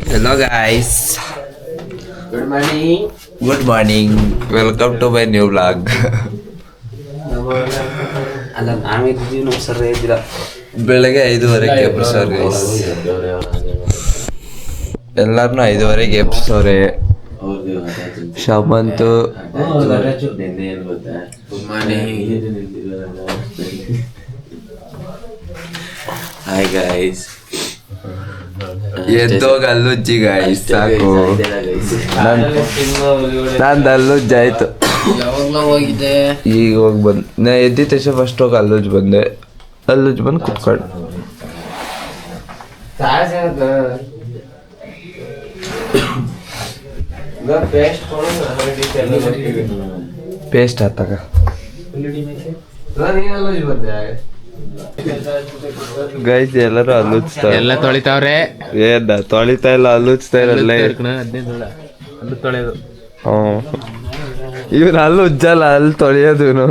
Hello guys. Good morning. Good morning. Welcome to my new vlog. ಅಲ್ಲ ನಾವಿದ್ದೀವಿ ನಮ್ಮ sir ಇದ್ದಿಲ್ಲ. ಬೆಳಗ್ಗೆ 5:30ಕ್ಕೆ ಎಬ್ಬಿಸೋರು ಗೈಸ್. ಎಲ್ಲರನ್ನೂ 5:30ಕ್ಕೆ ಎಬ್ಬಿಸೋರೆ. Shamanth hi guys. ಎದ್ದೋಗ ಅಲ್ಲುಜ್ಜಿ ಗೈಸ್ ಸಾಕು. ನಂದು ಅಲ್ಲುಜ್ಜ ಆಯ್ತು. ಈಗ ಹೋಗಿ ಬಂದು ನಾ ಎದ್ದಿದ ತಕ್ಷಣ ಫಸ್ಟ್ ಹೋಗಿ ಅಲ್ಲುಜ್ ಬಂದೆ. ಅಲ್ಲುಜ್ ಬಂದು ಕುತ್ಕೊಂಡು ಪೇಸ್ಟ್ ಹಾತಾಗ ಗೈಸ್ ಎಲ್ಲರೂ ಅಲ್ಲುಚ್ತಾರೆ. ಎಲ್ಲ ತೊಳಿತಾವ್ರೆ. ಏನ ತೊಳಿತಾ ಇಲ್ಲ, ಅಲ್ಲುಚ್ತಾ ಇರಲ್ಲ. ತೊಳೆಯೋದು ಇವನು ಅಲ್ಲಿ ಉಜ್ಜಲ್ಲ, ಅಲ್ಲಿ ತೊಳೆಯೋದು ಇವನು.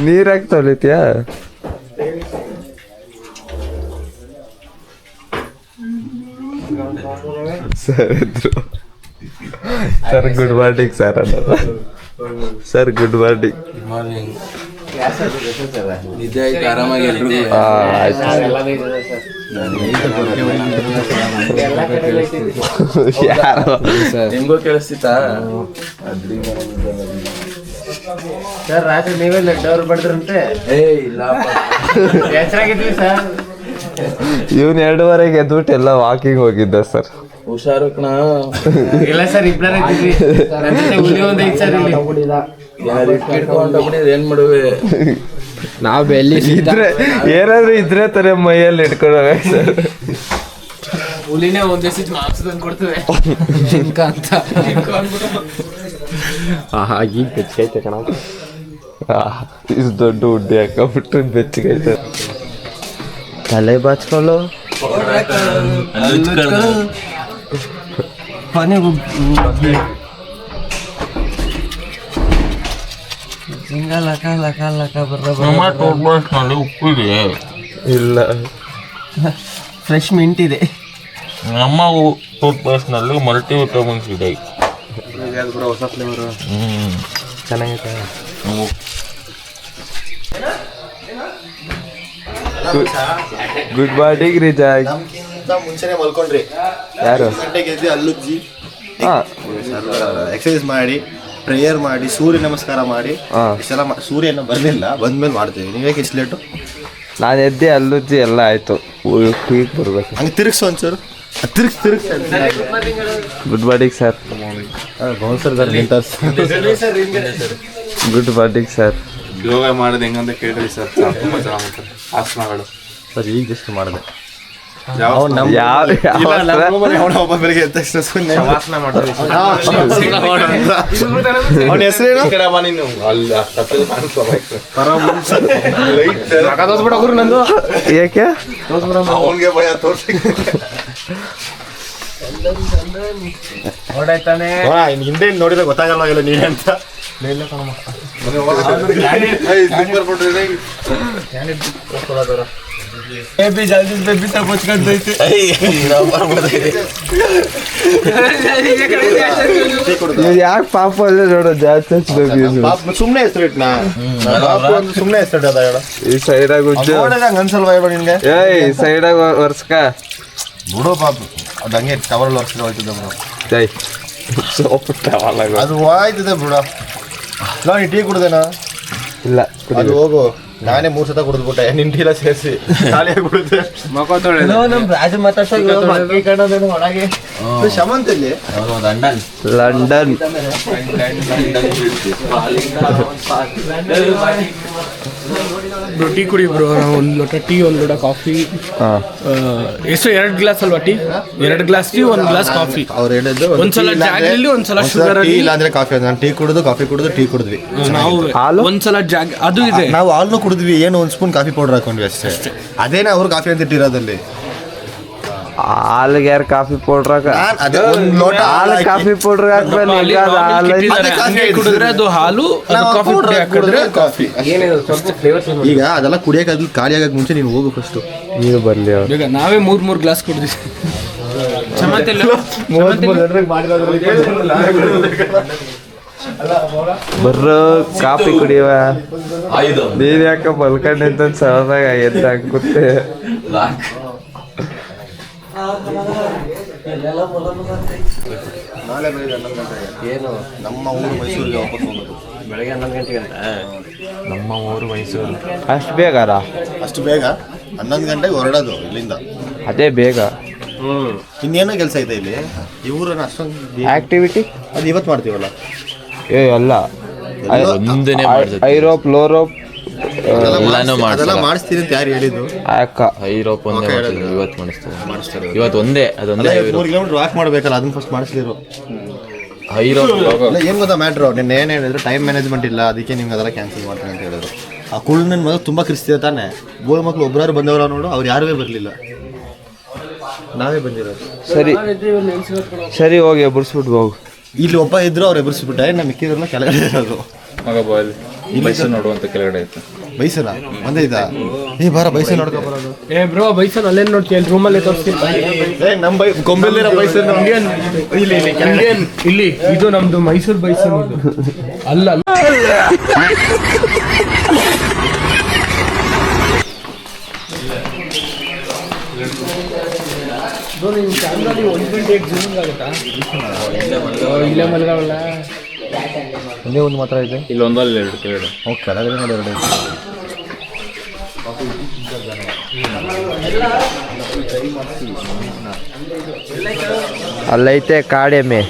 ನೀರಾಗಿ ತೊಳಿತೀಯಾ? Sir sir good morning sir ಅನ್ನೋದು. Sir good morning. ನಿದ್ದೆ ಆಯ್ತು ಆರಾಮಾಗಿ ಎಲ್ರಿಗೂ. ನಿಮ್ಗೂ ಕೇಳಿಸ್ತಿತ್ತಾ? ಸರ್ ರಾತ್ರಿ ನೀವೇ ಡೋರ್ ಬಡ್ದ್ರಂತೆ. ಹೆಸರಾಗಿದ್ವಿ ಸರ್. ಇವನ್ 2:30ಗೆ ಎದ್ಬಿಟ್ಟು ಎಲ್ಲ ವಾಕಿಂಗ್ ಹೋಗಿದ್ದ ಸರ್. ಹುಷಾರು ಕಣ. ಇಲ್ಲ ಸರ್, ಇಬ್ಬರೇ ಇದ್ವಿ. ಹುಲಿ ಒಂದೇ ಇತ್ತು ಸರ್ ಇಲ್ಲಿ. ಏನ್ ಮಾಡುವೆ ನಾವು ಬೆಲ್ಲಿ ಇದ್ರೆ ಏನಾದ್ರು ಇದ್ರೆ ತರ ಮೈಯಲ್ಲಿ ಇಟ್ಕೊಳ್ಳೋಣ ಸರ್. ಹುಲಿನೇ ಒಂದೇ ಸಿಚ್ ಮಾಂಸ ತಂದು ಕೊಡ್ತೇವೆ ಅಂತ. ಈಗ ಬೆಚ್ಚಗೈತೆ ಕಣ. ಇಷ್ಟು ದೊಡ್ಡ ಉಡ್ಡಿ ಹಾಕೊಂಡ್ಬಿಟ್ಟು ಬೆಚ್ಚಗೈತೆ. ತಲೆ ಬಾಚ್ಕೊಳ್ಳು. ಉಪ್ಪಿದೆ ಇಲ್ಲ, ಫ್ರೆಶ್ ಮಿಂಟ್ ಇದೆ. ನಮ್ಮ ಟೂತ್ ಪೇಸ್ಟ್ ನಲ್ಲಿ ಮಲ್ಟಿ ವಿಟಮಿನ್ಸ್ ಇದೆ. ಹೊಸ ಫ್ಲೇವರ್ ಚೆನ್ನಾಗೈತೆ. ಗುಡ್ ಮಾರ್ನಿಂಗ್ ರಿಜಾಯ್. ಮುಂಚೆನೆ ಮಲ್ಕೊಂಡ್ರಿ. ಯಾರು? ಗಂಟೆಗೆ ಎದ್ದು ಅಲ್ಲುಜ್ಜಿ ಹಾ, ಎಕ್ಸರ್ಸೈಸ್ ಮಾಡಿ, ಪ್ರೇಯರ್ ಮಾಡಿ, ಸೂರ್ಯ ನಮಸ್ಕಾರ ಮಾಡಿ. ಇಷ್ಟೆಲ್ಲ ಸೂರ್ಯನ ಬರ್ಲಿಲ್ಲ, ಬಂದ್ಮೇಲೆ ಮಾಡ್ತೀವಿ. ನೀವೇಕೆ ಇಷ್ಟು ಲೇಟು? ನಾನು ಎದ್ದೆ ಅಲ್ಲುಜ್ಜಿ ಎಲ್ಲ ಆಯ್ತು. ಈಗ ಬರ್ಬೇಕು. ಹಂಗೆ ತಿರುಗಿಸು ಒಂಚೂರು. ತಿರುಗಿಸ್ good morning sir. Good morning sir. Yoga ಮಾಡೋದು ಹೆಂಗಂತ ಕೇಳ್ರಿ ಸರ್. ತುಂಬ ಚೆನ್ನಾಗುತ್ತೆ ಆಸನಗಳು. ಸರ್ ಈಗ ಜಸ್ಟ್ ಮಾಡಿದೆ. ಯಾವ ಬೆಳಿಗ್ಗೆ ಎದ್ದ ತಕ್ಷಣ ಸುಮ್ಮನೆ ಆಸನ ಮಾಡ್ತೀವಿ. ಅವನ ಹೆಸರೇನು? ನಂದು ಯಾಕೆ? ಅವನಿಗೆ ಭಯ ತೋರಿಸಿ ಹೊಡಾಯ್ತಾನೆ. ಹಿಂದೆ ನೋಡಿದ್ರೆ ಗೊತ್ತಾಗಲ್ಲ ಇಲ್ಲ ನೀನೇ ಅಂತ. ಯಾಕೆ ಪಾಪ ಅಲ್ಲೇ ನೋಡೋ ಜಾಸ್ತಿ ಸುಮ್ಮನೆ ಹೆಸರು ಇಟ್ನಾ? ಸುಮ್ಮನೆ ಹೆಸರು ಅದ ಹೇಳ. ಈ ಸೈಡಾಗ ಉಜ್ಜು. ಹಂಗ ಅನ್ಸಲ್ವಾ ಹೇಳೋ ನಿನ್ಗೆ? ಏಯ್ ಸೈಡಾಗ ವರ್ಸ್ಕ ಬಿಡು ಪಾಪ. ಅದು ಹಂಗೆ ಕವರಲ್ಲಿ ವರ್ಷ ಹೋಯ್ತದೆ ಬಿಡು. ಜೈ ಸೋಪು ಟವಲಾಗ. ಅದು ಹೋಯ್ತದೆ ಬಿಡು. ನಾನು ಟೀ ಕುಡ್ದೇನಾ? ಇಲ್ಲ, ಅದು ಹೋಗು. ನಾನೇ 3 ಸತ ಕುಡಿದ್ಬಿಟ್ಟೆ. ನಿನ್ ಟೀ ಎಲ್ಲ ಸೇರಿಸಿ ಖಾಲಿಯಾಗಿ ಬಿಡುತ್ತೆ. ನಮ್ ರಾಜ ಒಳಗೆ ಶಮಂತಲ್ಲಿ ಲಂಡನ್. ಟೀ ಕುಡಿ ಬ್ರೋ. ಒಂದು ಲೋಟ ಟೀ, ಒಂದು ಲೋಟ ಕಾಫಿ. ಎಷ್ಟು 2 ಗ್ಲಾಸ್ ಅಲ್ವಾ tea? 2 glass tea, 1 glass coffee. ಅವ್ರು ಹೇಳಿದ್ದು ಒಂದ್ಸಲ ಜಾಗಲ್ಲಿ, ಒಂದ್ಸಲ ಶುಗರ್ ಟೀ ಇಲ್ಲ ಅಂದ್ರೆ ಕಾಫಿ. ನಾನು ಟೀ ಕುಡಿದು ಕಾಫಿ ಕುಡಿದು ಟೀ ಕುಡಿದ್ವಿ. ನಾವು ಒಂದ್ಸಲ ಜಾಗ ಅದು ಇದೆ. ನಾವು ಹಾಲ್ನು ಕುಡಿದ್ವಿ. ಏನು 1 ಸ್ಪೂನ್ ಕಾಫಿ ಪೌಡರ್ ಹಾಕೊಂಡ್ವಿ ಅಷ್ಟೇ. ಅದೇನೇ ಅವ್ರು ಕಾಫಿ ಅಂತ ಇಟ್ಟಿರೋದಲ್ಲಿ. ಹಾಲಿಗೆ ಯಾರು ಕಾಫಿ ಪೌಡ್ರ್ ನಾನ್ ಅದೇ ಒಂದ್ ಲೋಟ ಹಾಲು ಕಾಫಿ ಪೌಡ್ರ್ ಹಾಕ್ಮೇಲೆ ಈಗ ಅದು ಹಾಲು ಹಂಗೆ ಕುಡಿದ್ರೆ ಅದು ಹಾಲು, ಅದು ಕಾಫಿ ಪುಡಿ ಹಾಕಿದ್ರೆ ಕಾಫಿ. ಈಗ ಅದೆಲ್ಲ ಕುಡಿಯಕ್ಕೆ ಅದ್ರಲ್ಲಿ ಖಾಲಿ ಆಗಕ್ಕೆ ಮುಂಚೆ ನೀನು ಹೋಗು ಫಸ್ಟ್. ನೀರು ಬರಲಿ ಈಗ ನಾವೇ 3 ಗ್ಲಾಸ್ ಕುಡಿದ್ವಿ. ಬರ್ರೋ ಕಾಫಿ ಕುಡಿಯವ. ನೀನ್ ಯಾಕ ಮಲ್ಕೊಂಡ್ ಸಹಜಾಗ ಎದ್ದ ಹಾಕುತ್ತೆ. ನಾಳೆ ಬೆಳಿಗ್ಗೆ 11 ಗಂಟೆಗೆ ಏನು ನಮ್ಮ ಊರು ಮೈಸೂರಿಗೆ ವಾಪಸ್ ಹೋಗೋದು. ಬೆಳಗ್ಗೆ 11 ಗಂಟೆಗೆ ಅಂತ ನಮ್ಮ ಊರು ಮೈಸೂರು. ಅಷ್ಟು ಬೇಗಾರ? ಅಷ್ಟು ಬೇಗ 11 ಗಂಟೆಗೆ ಹೊರಡೋದು ಇಲ್ಲಿಂದ. ಅದೇ ಬೇಗ. ಇನ್ನೇನೋ ಕೆಲಸ ಐತೆ ಇಲ್ಲಿ ಇವ್ರನ್ನ ಅಷ್ಟೊಂದು ಆಕ್ಟಿವಿಟಿ ಅದು ಇವತ್ತು ಮಾಡ್ತೀವಲ್ಲ. ಅಲ್ಲ ಒಂದನೇ ಐರೋಪ್ ಲೋರೋಪ್ ಅದೆಲ್ಲ ಮಾಡಿಸ್ತೀನಿ ಅಂತ ಯಾರು ಹೇಳಿದ್ದು? ಅಕ್ಕ ಐರೋಪ್ ಒಂದೇ ಮಾಡ್ತಿದ್ರು, ಇವತ್ತು ಮಾಡಿಸ್ತಾರೆ. ಇವತ್ತು ಒಂದೇ, ಅದೊಂದೇ 3 ಕಿಲೋಮೀಟರ್ ವಾಕ್ ಮಾಡ್ಬೇಕಲ್ಲ, ಅದನ್ನ ಫಸ್ಟ್ ಮಾಡಿಸ್ಲಿರು. ಐರೋಪ್. ಏನು ಗೊತ್ತಾ ಮ್ಯಾಟ್ರು, ನಿನ್ನೆ ಏನು ಹೇಳಿದ್ರು, ಟೈಮ್ ಮ್ಯಾನೇಜ್ಮೆಂಟ್ ಇಲ್ಲ, ಅದಕ್ಕೆ ನಿಮ್ಗೆ ಅದೆಲ್ಲ ಕ್ಯಾನ್ಸಲ್ ಮಾಡ್ತೀನಿ ಅಂತ ಹೇಳಿದ್ರು. ಆ ಕುಳ್ಳ ಮೊದಲು ತುಂಬ ಕ್ರಿಸ್ತಿದೆ ತಾನೆ. ಬೋಳ ಮಕ್ಕಳು ಒಬ್ಬರಾರು ಬಂದವರ ನೋಡು, ಅವ್ರು ಯಾರೂ ಬರಲಿಲ್ಲ, ನಾವೇ ಬಂದಿರೋದು. ಸರಿ ಹೋಗಿ ಎಬ್ಬರಿಸ್ಬಿಟ್ಟು ಹೋಗು. ಇಲ್ಲಿ ಒಬ್ಬ ಇದ್ರು, ಅವ್ರು ಎಬ್ಬರಿಸ್ಬಿಟ್ಟೆ, ನಮ್ಮ ಮಿಕ್ಕಿದ್ರನ್ನ ಕೆಳಗಡೆ ಇರೋದು. ಬೈಸನ್ ನೋಡುವಂತ ಕೆಳಗಡೆ ಆಯ್ತು. ಬೈಸನ ಒಂದೇ ಇದ್ದ. ಬಾರ ಬೈಸನ್ ನೋಡ್ಕೊ ಬರೋದು. ಬ್ರೋ ಬೈಸನ್ ಅಲ್ಲೇನು ನೋಡ್ತೀಯ? ಇಲ್ಲಿ ರೂಮಲ್ಲೇ ತೋರಿಸ್ತೀನಿ. ನಮ್ಮ ಕೊಂಬೆಲ್ಲಿರೋ ಬೈಸನ್ ಇಲ್ಲಿ ಇದು ನಮ್ದು ಮೈಸೂರು ಬೈಸನ್. ಇದು ಅಲ್ಲ ಕ್ಯಾಮ್ರಾಲಿ 1 ಗಂಟೆಗೆ ಜೂಮಿಂಗ್ ಆಗುತ್ತಾ? ಇಲ್ಲೇ ಮಲಗವಲ್ಲ. ಒಂದೇ ಒಂದು ಮಾತ್ರ ಇದೆ. ಇಲ್ಲಿ ಒಂದಲ್ಲಿ 2 ಕೆಳಗಡೆ. ಓಕೆ, ಕೆಳಗಡೆ ನೋಡಿ 2 ಇದೆ. ಅಲ್ಲೈತೆ ಕಾಡೆಮ್ಮೆ.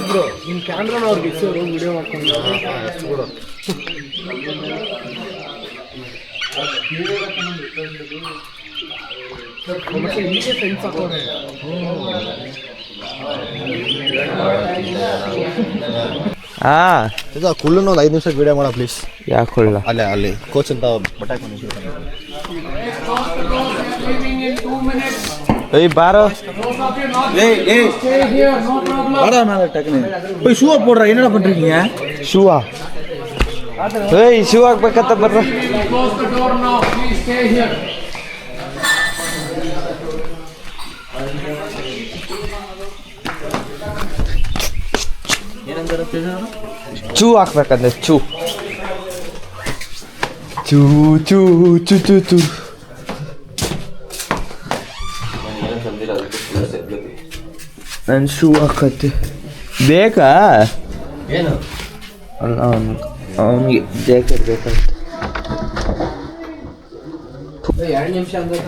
ಬ್ರೋ ನಿಮ್ಮ ಕ್ಯಾಮ್ರಾನ ಅವ್ರಿಗೆ ಇಸೋರು ವಿಡಿಯೋ ಮಾಡ್ಕೊಂಡು. ಮತ್ತೆ ಇಲ್ಲಿಗೆ ಫ್ರೆಂಡ್ಸ್ ಹಾಕೋರೆ. ಇದು ಕುಳ್ಳನ್ನು ಒಂದು 5 ನಿಮಿಷ ವಿಡಿಯೋ ಮಾಡೋ ಪ್ಲೀಸ್. ಯಾಕೊಳ್ಳ ಅಲ್ಲಿ ಕೋಚ್ ಅಂತ ಬಟ್ಟೆ ಹಾಕೊಂಡು. ಏಯ್ ಬಾರೋ. ಶೂ போடுற என்னடா பண்றீங்க? ಶೂವಾ? ಏಯ್ ಶೂ ಹಾಕ್ಬೇಕಂತ ಬರ್ರ. ಚೂ ಹಾಕ್ಬೇಕಂದ್ರೆ ಚೂ ಚೂ ಚೂ ಚೂ ಚೂ ಚೂ. ನನ್ನ ಶೂ ಹಾಕತ್ತೆ ಬೇಕಾ? ಏನು ಅಲ್ಲ ಅವನಿಗೆ ಜಾಕೆಟ್ ಬೇಕಂತ. 2 ನಿಮಿಷ ಅಂದ್ರೆ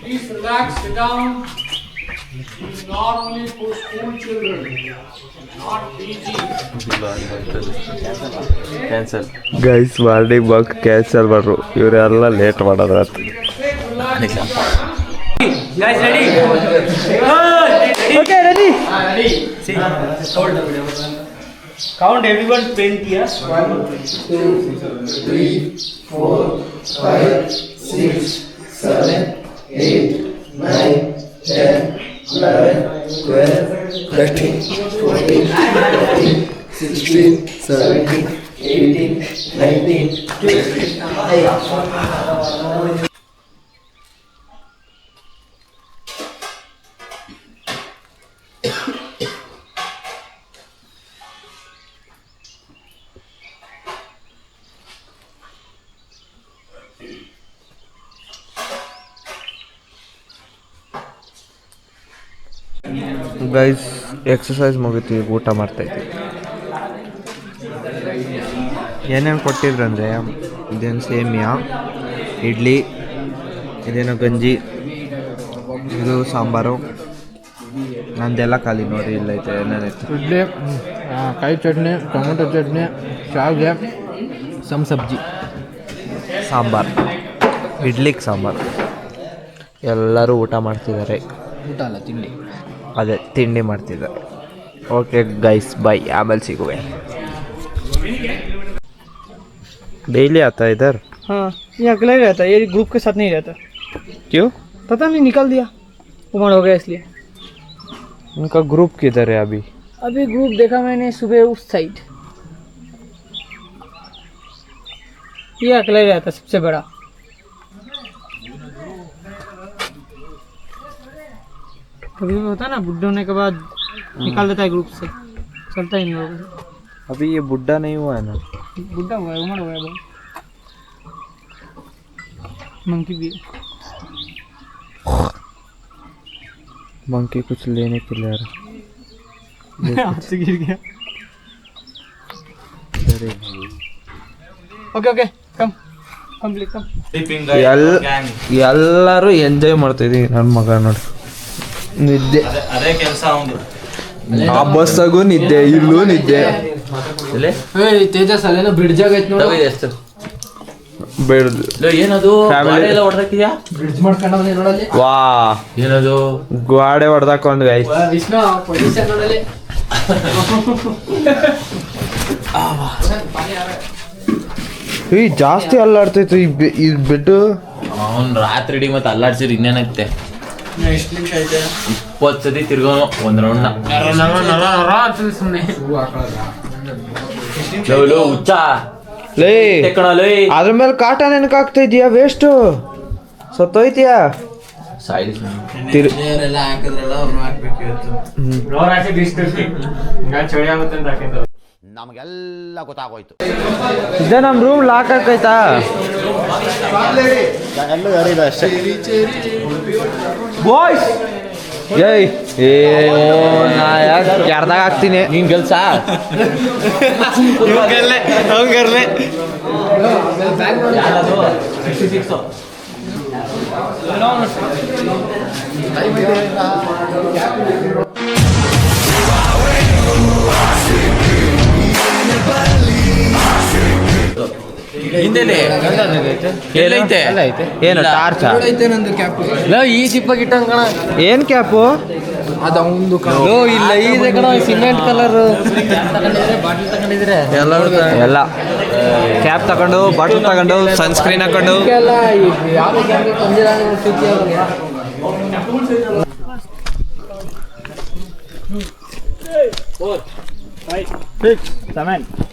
Please relax, sit down. This is normally for school children, not PG. Cancel. Guys morning walk cancel ಮಾಡ್ರು. ಇವರೆಲ್ಲ ಲೇಟ್ ಮಾಡೋದ್ರ. Guys, ready? Okay, ready? Ready. See, hold the video. Count everyone 20 years. 1, 2, 3, 4, 5, 6, 7, 8, 9, 10, 11, 12, 13, 14, 15, 16, 17, 18, 19, 20. Guys exercise ಮುಗಿತು, ಈಗ ಊಟ ಮಾಡ್ತಾಯಿದ್ವಿ. ಏನೇನು ಕೊಟ್ಟಿದ್ರಂದರೆ ಇದೇನು ಸೇಮಿಯಾ, ಇಡ್ಲಿ, ಇದೇನೋ ಗಂಜಿ, ಇದು ಸಾಂಬಾರು. ನಂದೆಲ್ಲ ಖಾಲಿ ನೋಡಿ, ಇಲ್ಲೈತೆ ಏನೇನೈತೆ. ಇಡ್ಲಿ, ಕಾಯಿ ಚಟ್ನಿ, ಟೊಮೊಟೊ ಚಟ್ನಿ, ಶಾವಿಗೆ, ಸಬ್ಜಿ, ಸಾಂಬಾರು, ಇಡ್ಲಿಗೆ ಸಾಂಬಾರು. ಎಲ್ಲರೂ ಊಟ ಮಾಡ್ತಿದ್ದಾರೆ. ಊಟ ಅಲ್ಲ ತಿಂಡಿ. ಅದೇ ತಿಂಡಿ ಮಾಡ್ತಿದ್ದಾರೆ. ಓಕೆ ಗೈಸ್ ಬೈ, ಆಮೇಲೆ ಸಿಗುವೆ. डेली आता है इधर? हाँ, ये अकेला ही रहता है, ये ग्रुप के साथ नहीं रहता. क्यों? पता नहीं, निकाल दिया, उम्र हो गया इसलिए. उनका ग्रुप किधर है अभी? अभी ग्रुप देखा मैंने सुबह उस साइड. ये अकेला ही रहता है सबसे बड़ा. कभी भी होता है ना, बुढ़े होने के बाद निकाल देता है ग्रुप से, चलता ही नहीं होगा. अभी ये बुढ़ा नहीं हुआ है ना? बुढ़ा हुआ है, उम्र हो गया बहुत. मंकी भी मंकी कुछ लेने के लिए आ रहा. हाथ से गिर गया. ओके ओके कम कंप्लीट कम. ಎಲ್ಲರೂ ಎಂಜಾಯ್ ಮಾಡ್ತಿದ್ದೀವಿ. ನನ್ನ ಮಗ ನೋಡಿ ನಿದ್ದೆ, ಅದೇ ಕೆಲಸ ಅವನು. ಆ ಬಸ್ಸಾಗೂ ನಿದ್ದೆ, ಇಲ್ಲೂ ನಿದ್ದೆ. ತೇಜಸ್ ಅಲ್ಲೇನೋ ಬ್ರಿಡ್ಜ್ ಆಗೈತೆ ನೋಡು. ಎಷ್ಟು ಬೇಡ್ದು ಏನದು Family. ಗಾಡಿ ಎಲ್ಲ ಹೊಡೆದಾಕಿದ್ಯಾ? ಬ್ರಿಡ್ಜ್ ಮಾಡ್ಕೊಂಡವನೇ ನೋಡಲ್ಲಿ. ವಾ, ಏನದು ಗೋಡೆ ಹೊಡೆದಾಕೊಂಡು ಗೈಸ್. ವಿಷ್ಣು ಪೊಸಿಷನ್ ನೋಡಲ್ಲಿ. ಈ ಜಾಸ್ತಿ ಅಲ್ಲಾಡ್ತೈತೆ ಈ ಬೆಡ್. ಅವ್ನು ರಾತ್ರಿ ಇಡೀ ಮತ್ತೆ ಅಲ್ಲಾಡ್ಸಿರ್ ಇನ್ನೇನೈತೆ. 20 ಸತಿ ತಿರ್ಗೋನು ಒಂದ್ ರೌಂಡ್. ಹುಚ್ಚ ಲೇ, ತೆಕ್ಕಣಲೇ ಅದ್ರ ಮೇಲೆ ಕಾಟ ನೆನಕಾಗ್ತಾ ಇದೀಯಾ? ವೇಸ್ಟು ಸತ್ತೋಯ್ತೀಯಾ? ನೀರೆಲ್ಲ ಹಾಕಿದ್ರಲ್ಲ ಅವ್ರು ಹಾಕ್ಬೇಕು ಇವತ್ತು. ಚಳಿ ಆಗುತ್ತೆ ಅಂತ ಹಾಕಿದ್ರು. ನಮಗೆಲ್ಲ ಗೊತ್ತಾಗೋಯ್ತು. ಇದೇ ನಮ್ಮ ರೂಮ್ ಲಾಕ್ ಹಾಕೈತಾ? ಎಲ್ಲೂ ಯಾರು ಇಲ್ಲ ಅಷ್ಟೇ. ಬಾಯ್ಸ್ ಏಯ್ ಏ ನಾ ಯಾಕೆ ಯಾರ್ದಾಗ ಹಾಕ್ತೀನಿ. ನೀನ್ ಕೆಲ್ಸ ಹಿಂದೆಲೆ ಎಲ್ಲೈತೆ? ಏನು ಟಾರ್ಚಾ? ಈ ಚಿಪ್ಪಾಗಿ ಇಟ್ಟಂಗ್ ಕಣ. ಏನ್ ಕ್ಯಾಪು? ಅದೊಂದು ಇಲ್ಲ ಇದೆ ಕಣ, ಸಿಮೆಂಟ್ ಕಲರ್ ಬಾಟಲ್ ತಗೊಂಡಿದ್ರೆ ಎಲ್ಲ ಕ್ಯಾಪ್ ತಗೊಂಡು, ಬಾಟಲ್ ತಗೊಂಡು, ಸನ್ಸ್ಕ್ರೀನ್ ಹಾಕೊಂಡು. ಎಲ್ಲ ಯಾವ ತಂದಿರ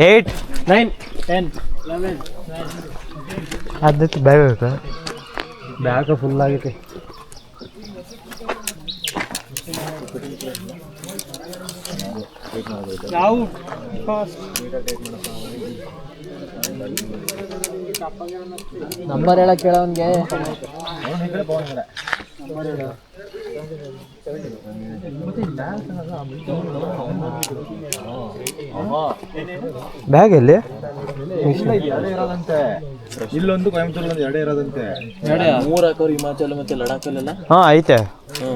ಏಟ್ 9 10 11 ಅದಕ್ಕೆ ಬ್ಯಾಗ್ ಬೇಕಾ? ಬ್ಯಾಗ್ ಫುಲ್ ಆಗೈತೆ. ನಂಬರ್ ಹೇಳ ಕೇಳೋನ್ಗೆ. ಬ್ಯಾಗ್ ಎಲ್ಲಿ? ಇಲ್ಲೊಂದು ಕೊಯಂಬತ್ತೂರಲ್ಲಿ ಎರಡೇ ಇರೋದಂತೆ. 3 ಹಾಕೋರು ಹಿಮಾಚಲ ಮತ್ತೆ ಲಡಾಖಲ್ಲೆಲ್ಲ. ಹಾಂ ಐತೆ.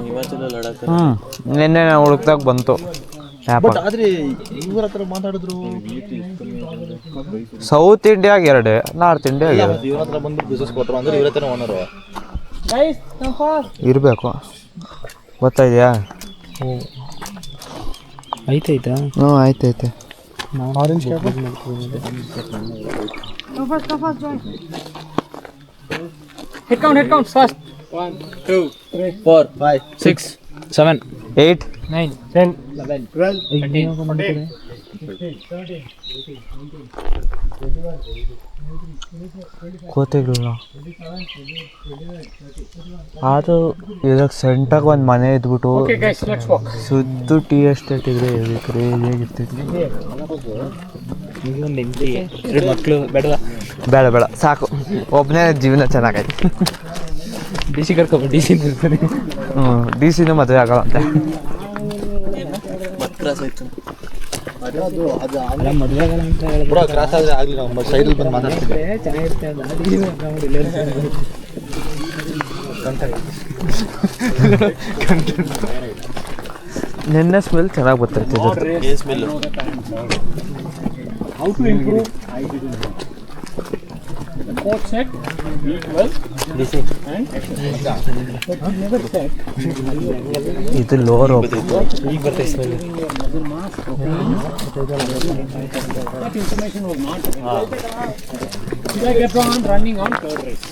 ಹಿಮಾಚಲ ಲಡಾಖ್. ನಿನ್ನೆ ನಾವು ಹುಡುಕ್ದಾಗ ಬಂತು. ಆದ್ರೆ ಇವ್ರ ಹತ್ರ ಮಾತಾಡಿದ್ರು ಸೌತ್ ಇಂಡಿಯಾಗ 2, ನಾರ್ತ್ ಇಂಡಿಯಾಗ ಇವ್ರ ಹತ್ರ ಬಂದ್ಬಿಟ್ಟು ಬಿಸ್ನೆಸ್ ಕೊಟ್ಟರು ಅಂದ್ರೆ ಇವ್ರ ಹತ್ರ ಓನರು ಇರಬೇಕು. ಗೊತ್ತಾಯ್ತಾ? ಆಯ್ತಾಯ್ತಾ? ಹ್ಞೂ ಆಯ್ತೈತೆ. Orange cap. Head count fast. 1 2 3 4 5 6 7 8 9 10 11 12 13 14 ಗೊತ್ತಿಲ್ಲ. ಅದು ಇದಕ್ಕೆ ಸೆಂಟಾಗ ಒಂದು ಮನೆ ಇದ್ಬಿಟ್ಟು Okay guys, let's walk. ಸುದ್ದು ಟೀ ಎಸ್ಟೇಟ್ ಇದ್ರೆ ಕ್ರೇಜಿಯಾಗಿರ್ತೈತಿ. ಎರಡು ಮಕ್ಕಳು ಬೇಡವಾ? ಬೇಡ ಬೇಡ ಸಾಕು, ಒಬ್ಬನೇ ಜೀವನ ಚೆನ್ನಾಗೈತೆ. ಡಿ ಸಿ ಕರ್ಕೊಬ, ಡಿ ಸಿ ಡಿ ಸಿನೂ ಮದುವೆ ಆಗಲ್ಲಂತೆ. ಮದುವೆ ಆಗಲ್ಲ ಅಂತ ಬಿಡೋ ಕ್ರಾಸ್ ಆದ್ರೆ ಆಗ್ಲಿ, ನಾವು ಸೈಡಲ್ಲಿ ಬಂದು ಮಾತಾಡ್ತೀವಿ. ಚೆನ್ನಾಗಿರುತ್ತೆ ನಿನ್ನೆ ಸ್ಮೆಲ್ ಚೆನ್ನಾಗಿ ಬರ್ತೈತೆ. How to improve The fourth set, B12. And but he never said. ಇದು lower That information was not. I kept on running on third race.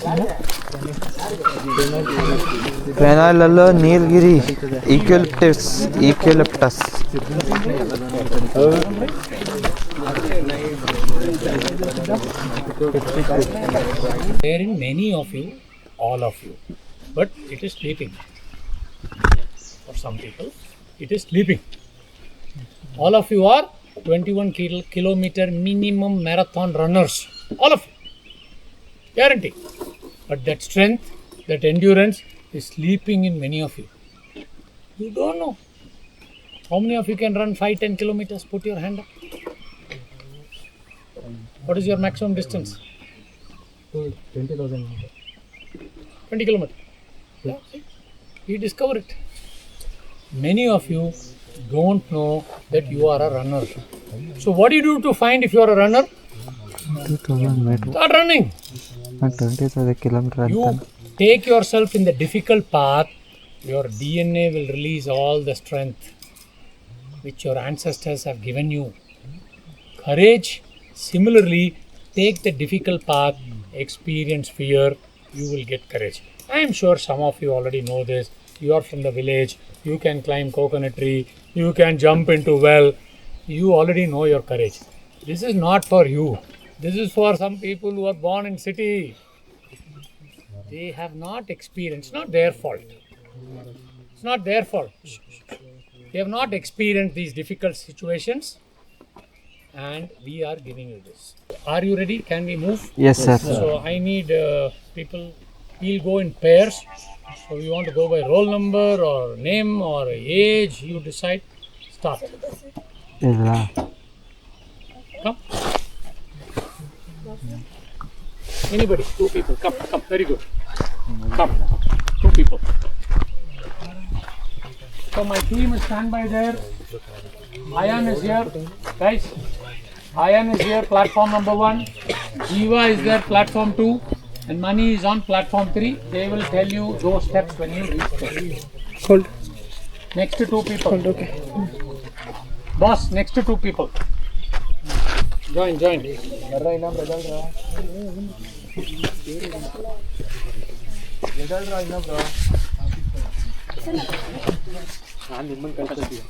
ಫೆನಾಯ್ಲಲ್ಲೋ ನೀಲಗಿರಿ eucalyptus There in many of you, all of you, but it is sleeping. For some people, it is sleeping. All of you are 21 kilometer minimum marathon runners. All of you, guarantee. But that strength, that endurance is sleeping in many of you. You don't know. How many of you can run 5-10 kilometers? Put your hand up. What is your maximum distance? 20 kilometers. Yeah. You discover it. Many of you don't know that you are a runner. So what do you do to find if you are a runner? Start running. 20,000 kilometer You take yourself in the difficult path, your DNA will release all the strength which your ancestors have given you. Courage, similarly, take the difficult path, experience fear, you will get courage. I am sure some of you already know this. You are from the village, you can climb coconut tree, you can jump into well, you already know your courage. This is not for you. This is for some people who are born in city. They have not experienced, not their fault. It's not their fault. They have not experienced these difficult situations and we are giving you this. Are you ready? Can we move? Yes, sir. So I need people, we'll go in pairs. So you want to go by roll number or name or age, you decide. Start. ಇಲ್ಲ Come. Anybody? 2 people. Come. Very good. Come. 2 people. So my team is stand by there. Ayan is here. Guys, Ayan is here, platform number 1. Jiva is there, platform 2. And Mani is on platform 3. They will tell you those steps when you reach there. Hold. Next to 2 people. Hold, okay. Boss, next to 2 people. Join. ನಾನು ನಿಮ್ಮನ್ನು ಕಳ್ಸಿದ್ದೀವಿ.